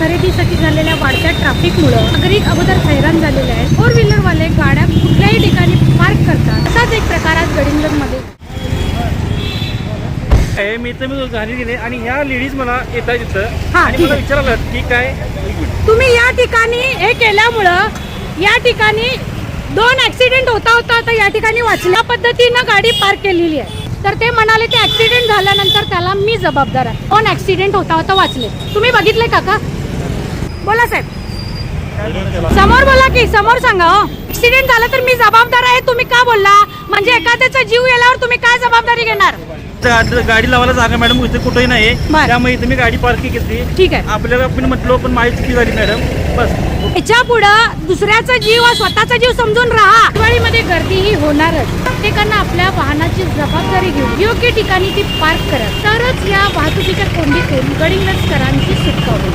खरेदीसाठी झालेल्या वाढत्या ट्रॅफिकमुळे नागरिक अगोदर हैराण झालेले आहेत. फोर व्हीलरवाले गाड्या कुठल्याही ठिकाणी पार्क करतात. असाच एक प्रकार आज गडिंग्लजमध्ये मी घरी गेले आणि ह्या लेडीज मला येतात इथं हा, आणि ठीक मला आहे. विचारलं की काय तुम्ही या ठिकाणी हे केल्यामुळं या ठिकाणी 2 ऍक्सिडेंट होता तर या ठिकाणी वाचल्या पद्धतीनं गाडी पार्क केलेली आहे. तर ते म्हणाले ते ऍक्सिडेंट झाल्यानंतर त्याला मी जबाबदार आहे. 2 ऍक्सिडेंट होता वाचले. तुम्ही बघितले काका? बोला साहेब, समोर बोला की समोर सांगा. हो, ऍक्सिडेंट झाला तर मी जबाबदार आहे. तुम्ही का बोलला? म्हणजे एखाद्याचा जीव गेल्यावर तुम्ही काय जबाबदारी घेणार? गाडी लावायला जागा मॅडम इथे कुठेही नाही, बरं. त्यामुळे इथे मी गाडी पार्क केली. ठीक आहे. आपल्याला आपण म्हटलो पण माझी चुकी झाली मॅडम. बस याच्या पुढं दुसऱ्याचा जीव वा स्वतःचा जीव समजून राहा. दिवाळीमध्ये गर्दी ही होणारच. प्रत्येकानं आपल्या वाहनाची जबाबदारी घेऊन योग्य ठिकाणी ती पार्क करत तरच या वाहतुकीच्या कोंडीतून गडिंग्लजकरांची सुटका होईल.